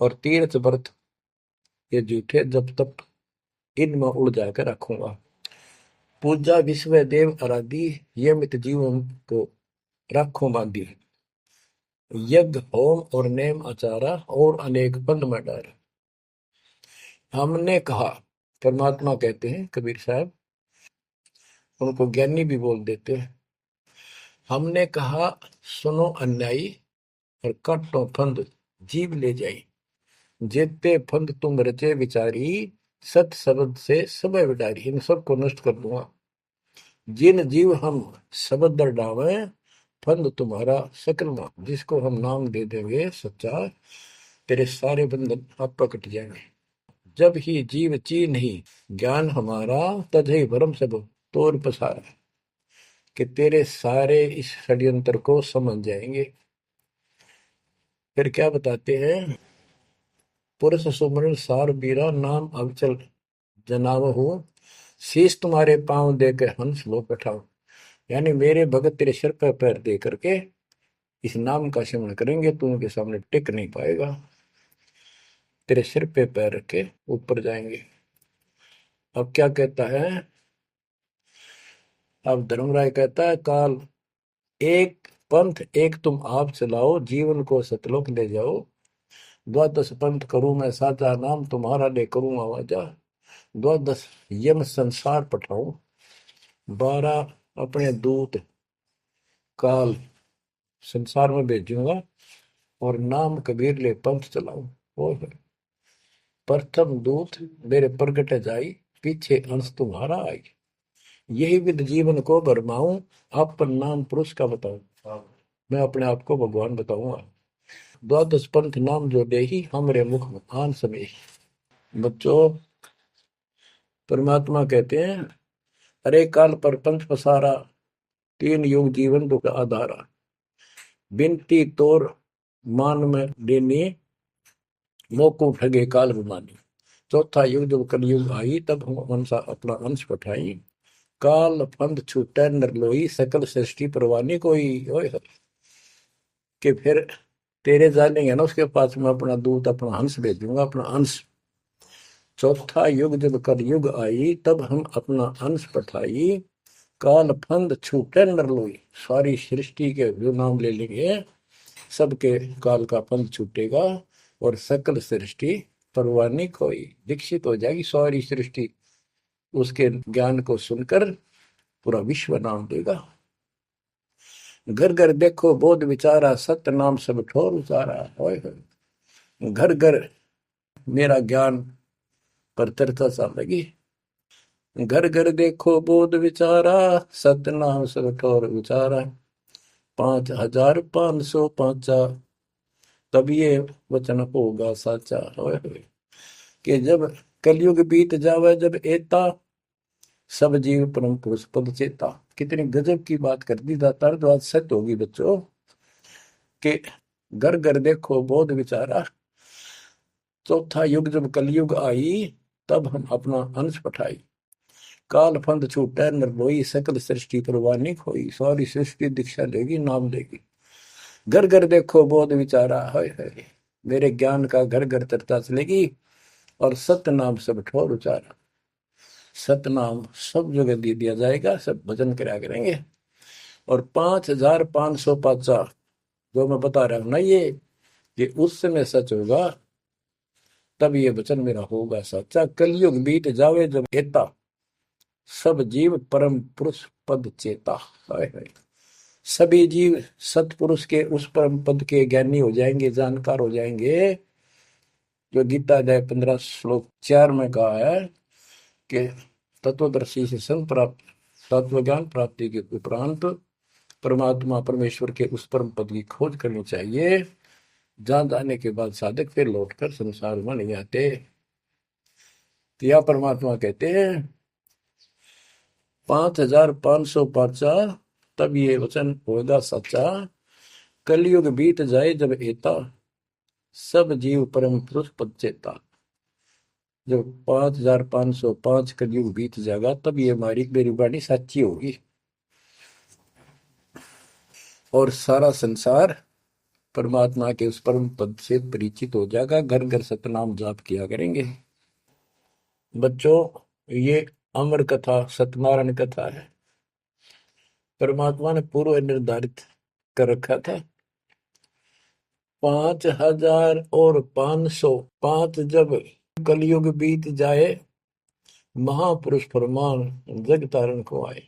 और तीर्थ व्रत ये जूठे जब तक इनमें उड़ जाकर रखूंगा। पूजा विश्व देव आराधी, ये मित जीवन को रखो बांधी। यज्ञ होम और नेम आचारा, और अनेक पंथ में डार। हमने कहा, परमात्मा कहते हैं कबीर साहब, उनको ज्ञानी भी बोल देते हैं। हमने कहा सुनो अन्यायी, और काटो फंद जीव ले जाई। जेते फंद तुम रचे विचारी, सत शब्द से सब विडारी। इन सबको नष्ट कर दूंगा। जिन जीव हम शब्द डावे, फंद तुम्हारा सकल ना। जिसको हम नाम दे देंगे सच्चा, तेरे सारे बंधन आप कट जाएंगे। जब ही जीव चीन ही ज्ञान हमारा, तजहि भरम सब तोर पसारा। कि तेरे सारे इस षड्यंत्र को समझ जाएंगे। फिर क्या बताते हैं, पुरुष सुमरण सार बीरा, नाम अवचल जनाव हो। शीश तुम्हारे पांव दे के हंस लो बैठाओ। यानी मेरे भगत तेरे सिर पर पैर दे करके इस नाम का सिमरण करेंगे, तू उनके सामने टिक नहीं पाएगा। तेरे सिर पे पैर रखे ऊपर जाएंगे। अब क्या कहता है, अब धर्मराय कहता है, काल एक पंथ एक तुम आप चलाओ, जीवन को सतलोक ले जाओ। द्वादश पंथ करूं मैं साचा, नाम तुम्हारा ले करूं आवाजा। द्वादश यम संसार पठाऊं, 12 अपने दूत काल संसार में भेजूंगा, और नाम कबीर ले पंथ चलाऊं। वो प्रथम दूत मेरे प्रगट जाई, पीछे अंश तुम्हारा आई। यही विद जीवन को भरमाऊं, अपन नाम पुरुष का बताऊं। मैं अपने आप को भगवान बताऊंगा। द्वादश पंथ नाम जो दे ही, हमरे मुख में आन समय। बच्चों, परमात्मा कहते हैं, अरे काल पर पंथ पसारा, तीन युग जीवन दुख आधारा। बिनती तोर मान में देनी, मोको ठगे काल विमानी। चौथा युग जब कलयुग आई, तब हम मनसा अपना अंश पठाई। काल फंद छूटे नर लोई, सकल सृष्टि परवानी कोई। ओए कि फिर तेरे जानेंगे ना उसके पास में अपना दूत अपना हंस भेजूंगा, अपना अंश। चौथा युग जब कलयुग आई, तब हम अपना अंश पठाई। काल फंद छूटे नर लोई, सारी सृष्टि के जो नाम ले लेंगे सबके काल का फंद छूटेगा, और सकल सृष्टि परवानी कोई दीक्षित हो जाएगी। सारी सृष्टि उसके ज्ञान को सुनकर पूरा विश्व नाम देगा। घर घर देखो बोध विचारा, सत्य नाम सब ठोर उचारा। घर घर मेरा ज्ञान पर चर्चा चल लगी। घर घर देखो बोध विचारा, सत्य नाम सब ठोर उचारा। 5505 तब ये वचन होगा साचा। कि जब कलयुग बीत जावे, जब एता सब जीव परम पुरुष पद चेता। कितनी गजब की बात कर दी दातार, जो आज सत्य होगी बच्चों। कि घर घर देखो बोध विचारा, चौथा युग जब कलयुग आई, तब हम अपना अंश पठाई। काल फंद छूटे नर लोई, सकल सृष्टि परवानी खोई। सारी सृष्टि दीक्षा देगी, नाम देगी। घर घर देखो बोध विचारा, है मेरे ज्ञान का घर घर चर्चा चलेगी। और सत्य नाम सब ठोर उचारा। सतनाम सब जगह दे दिया जाएगा, सब भजन करा करेंगे। और 5505 जो मैं बता रहा हूं ना, ये उस समय सच होगा, तब ये वचन मेरा होगा सच्चा। कलयुग बीत जावे जब एता, सब जीव परम पुरुष पद चेता। सभी जीव सतपुरुष के उस परम पद के ज्ञानी हो जाएंगे, जानकार हो जाएंगे। जो गीता अध्याय 15 श्लोक 4 में कहा है कि तत्वदर्शी से संग प्राप्त, तत्व ज्ञान प्राप्ति के उपरांत परमात्मा परमेश्वर के उस परम पद की खोज करनी चाहिए, जहां जाने के बाद साधक फिर लौटकर संसार में नहीं आते। तो यह परमात्मा कहते हैं 5505 तब ये वचन होगा सच्चा, कलयुग बीत जाए जब एता, सब जीव परम पुरुष पद चेता। जब 5505 कलयुग बीत जाएगा तब ये हमारी मेरी वाणी सच्ची होगी और सारा संसार परमात्मा के उस परम पद से परिचित हो जाएगा। घर घर सतनाम जाप किया करेंगे। बच्चों, ये अमर कथा सत्यनारायण कथा है। परमात्मा ने पूर्व निर्धारित कर रखा था 5000 और 505 जब कलयुग बीत जाए, महापुरुष फरमान जग तारण को आए।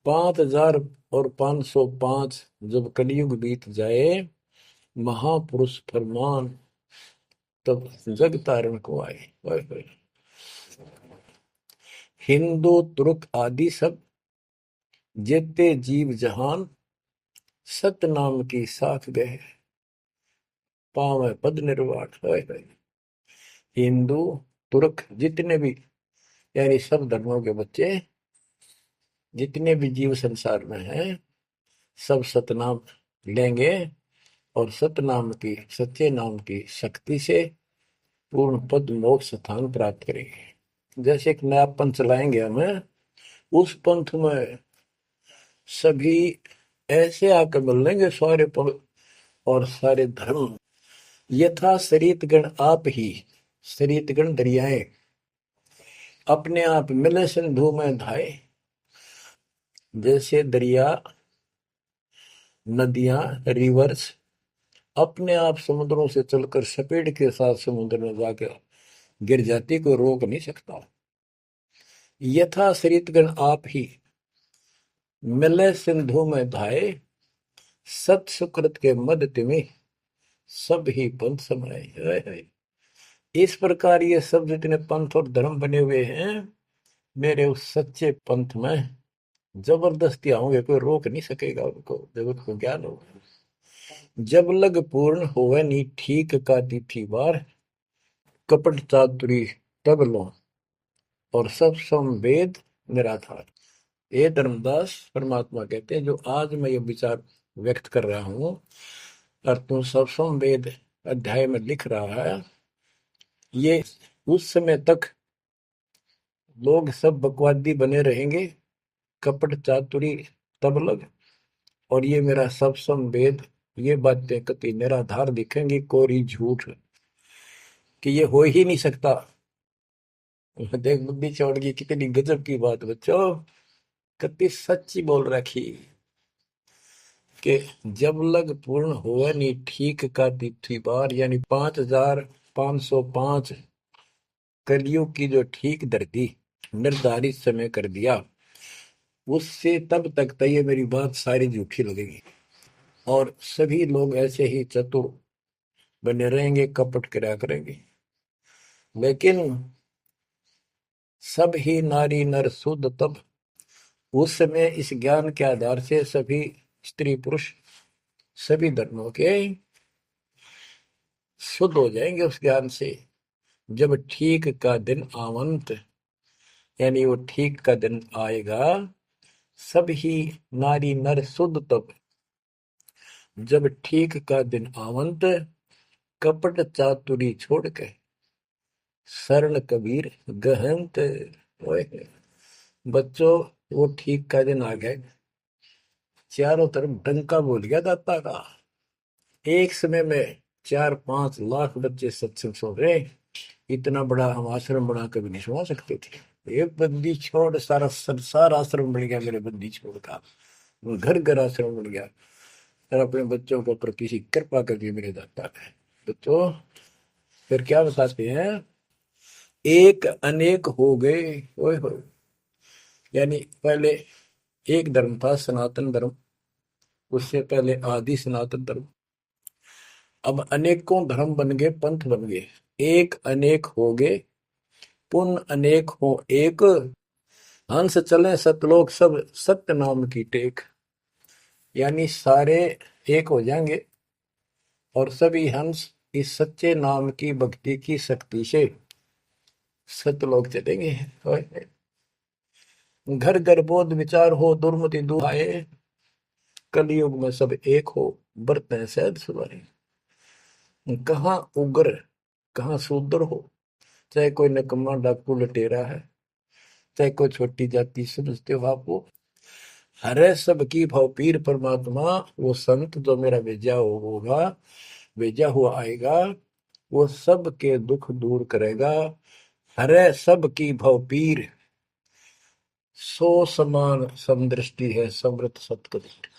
5000 और 505 जब कलयुग बीत जाए, महापुरुष फरमान तब जग तारण को आए। हिंदू तुर्क आदि सब जेते जीव जहान, सतनाम की साथ गए, पावे पद निर्वाण। हिंदू तुर्क जितने भी यानी सब धर्मों के बच्चे जितने भी जीव संसार में हैं, सब सतनाम लेंगे और सतनाम की सच्चे नाम की शक्ति से पूर्ण पद मोक्ष स्थान प्राप्त करेंगे। जैसे एक नया पंथ चलाएंगे हमें, उस पंथ में सभी ऐसे आकर मिल लेंगे सारे और सारे धर्म। यथा शरीतगण आप ही, शरीतगण दरियाएं अपने आप मिले सिंधु में धाए। जैसे दरिया नदियां रिवर्स अपने आप समुद्रों से चलकर सपेट के साथ समुद्र में जाकर गिर जाती, कोई रोक नहीं सकता। यथा शरीतगण आप ही मिले सिंधु में धाए, सत सुकृत के मद तिमि सब ही पंथ समाये। इस प्रकार ये सब जितने पंथ और धर्म बने हुए हैं, मेरे उस सच्चे पंथ में जबरदस्ती आऊंगे, कोई रोक नहीं सकेगा उनको जब उनको ज्ञान होगा। जब लग पूर्ण होवे नी ठीक का तिथि बार, कपट चातुरी तब लो और सब संवेद निराधार। ये धर्मदास परमात्मा कहते हैं, जो आज मैं ये विचार व्यक्त कर रहा हूं और तुम सब संवेद अध्याय में लिख रहा है, ये उस समय तक लोग सब बकवादी बने रहेंगे, कपट चातुरी तब लग, और ये मेरा सब संवेद ये बातें कति निराधार दिखेंगी, कोरी झूठ कि ये हो ही नहीं सकता। देख बुद्धि छोड़ की कितनी गजब की बात बच्चों, कति सच्ची बोल रखी कि जब लग पूर्ण हुआ नहीं ठीक का तिथि बार, यानी 5505 कलियुग की जो ठीक धरती निर्धारित समय कर दिया, उससे तब तक तो ये मेरी बात सारी झूठी लगेगी और सभी लोग ऐसे ही चतुर बने रहेंगे, कपट करा करेंगे। लेकिन सब ही नारी नर शुद्ध तब, उस समय इस ज्ञान के आधार से सभी स्त्री पुरुष सभी धर्मों के शुद्ध हो जाएंगे उस ज्ञान से। जब ठीक का दिन आवंत, यानी वो ठीक का दिन आएगा, सब ही नारी नर शुद्ध तब, जब ठीक का दिन आवंत, कपट चातुरी छोड़ के शरण कबीर गहंत। बच्चों, वो ठीक का दिन आ गए, चारों तरफ डंका बोल गया दाता का। एक समय में 4-5 लाख बच्चे सत्संग सुन रहे, इतना बड़ा हम आश्रम बना कभी नहीं सुना सकते थे। एक बंदी छोड़ सारा संसार आश्रम बन गया मेरे बंदी छोड़ का, घर घर आश्रम बन गया और अपने बच्चों के ऊपर किसी कृपा कर दी मेरे दाता ने। बच्चों फिर क्या बताते हैं, एक अनेक हो गए। ओए होए, यानी पहले एक धर्म था सनातन धर्म, उससे पहले आदि सनातन धर्म। अब अनेकों धर्म बन गए, पंथ बन गए, एक अनेक हो गए, पुन अनेक हो एक, हंस चले सतलोक सब सत्य नाम की टेक। यानी सारे एक हो जाएंगे और सभी हंस इस सच्चे नाम की भक्ति की शक्ति से सतलोक चलेंगे। घर घर बोध विचार हो, दुर्मति दूर आए, कलयुग में सब एक हो, बरतें सहज सुधारे। कहाँ उग्र कहाँ शूद्र हो, चाहे कोई नकम्मा डाकू लटेरा है, चाहे कोई छोटी जाति समझते हो आप, वो हरे सबकी भव पीर परमात्मा, वो संत जो मेरा भेजा होगा, भेजा हुआ आएगा, वो सबके दुख दूर करेगा। हरे सबकी भव पीर, सो समान समदृष्टि है समृत सतकदृष्टि।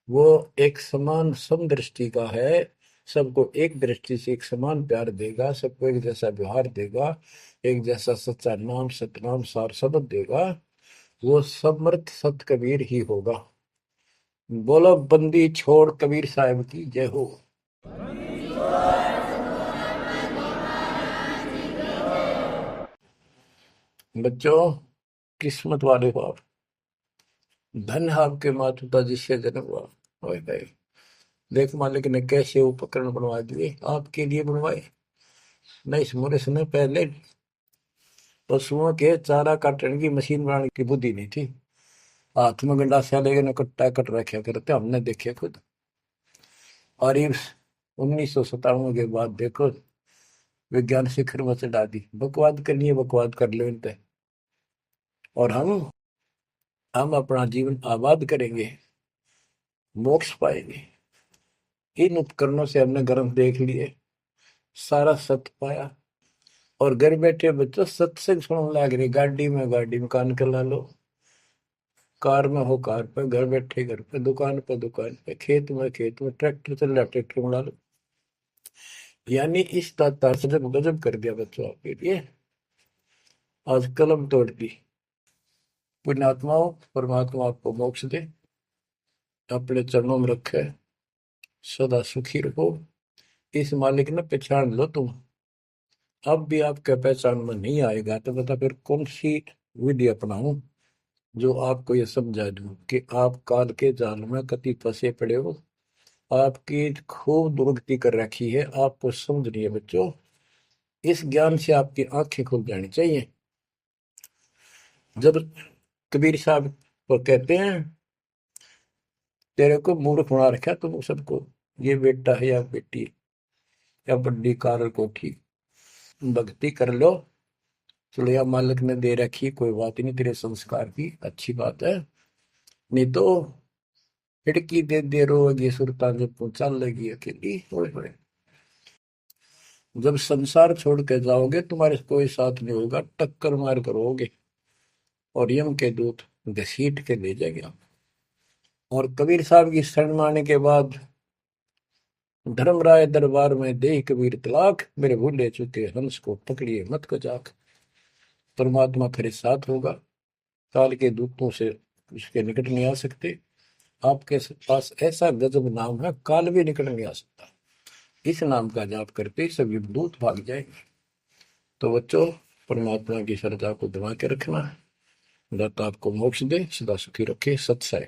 वो एक समान समदृष्टि का है, सबको एक दृष्टि से एक समान प्यार देगा, सबको एक जैसा व्यवहार देगा, एक जैसा सच्चा नाम सतनाम सार शब्द देगा। वो समर्थ सत कबीर ही होगा। बोलो बंदी छोड़ कबीर साहब की जय हो। बच्चों, किस्मत वाले हो आप, धन है आपके माता पिता जिससे जन्म हुआ। ओए भाई, देख मालिक ने कैसे उपकरण बनवा दिए, आपके लिए बनवाए। नहीं समोरे समय पहले पशुओं के चारा काटने की मशीन बनाने की बुद्धि नहीं थी। हाथ में गंडासा लेकर कट्टा कट रखे करते, हमने देखे खुद। और ये 1957 के बाद देखो विज्ञान शिखर में चढ़ा दी। बकवाद करनी है, बकवाद कर लो इन पे, और हम अपना जीवन आबाद करेंगे, मोक्ष पाएंगे। इन उपकरणों से हमने ग्रंथ देख लिए, सारा सत्य पाया, और घर बैठे बच्चों सत्संग सुनने लग रही। गाड़ी में कान कर ला लो, कार में हो कार पे, घर बैठे घर पे, दुकान पे, खेत में ट्रैक्टर चल रहा ट्रैक्टर में लो। यानी इस दातार से जब गजब कर दिया बच्चों आपके लिए, आज कलम तोड़ दी। पुण्यात्माओं, परमात्मा आपको मोक्ष दे, अपने चरणों में रखे, सदा सुखी रहो। इस मालिक ने पहचान लो तुम। अब भी आपके पहचान में नहीं आएगा तो बता फिर कौन सी विधि अपनाऊं जो आपको ये समझा दूं कि आप काल के जाल में कति फंसे पड़े हो। आपकी खूब दुर्गति कर रखी है, आपको समझ रही है बच्चों। इस ज्ञान से आपकी आंखें खुल जानी चाहिए। जब कबीर साहब को कहते हैं तेरे को मूर्ख बना रखा तुम सबको, ये बेटा है या बेटी या बड्डी कार कोठी, भक्ति कर लो, चलो या मालिक ने दे रखी, कोई बात नहीं, तेरे संस्कार की अच्छी बात है। नहीं तो खिड़की दे रोगी सुरता जब तू चल लगी अकेली। होए होए, जब संसार छोड़ के जाओगे तुम्हारे कोई साथ नहीं होगा, टक्कर मार करोगे और यम के दूत घसीट के ले जाएंगे आप। और कबीर साहब की शरण माने के बाद धर्मराय दरबार में दे कबीर तलाक, मेरे भूले चुके हंस को पकड़िए मत को जाक। परमात्मा तेरे साथ होगा, काल के दूतों से उसके निकट नहीं आ सकते। आपके पास ऐसा गजब नाम है, काल भी निकट नहीं आ सकता। इस नाम का जाप करते सभी दूत भाग जाएंगे। तो बच्चों, परमात्मा की श्रद्धा को दबा के रखना है। दाता आपको मोक्ष दे, सदा सुखी रखे। सत्संग।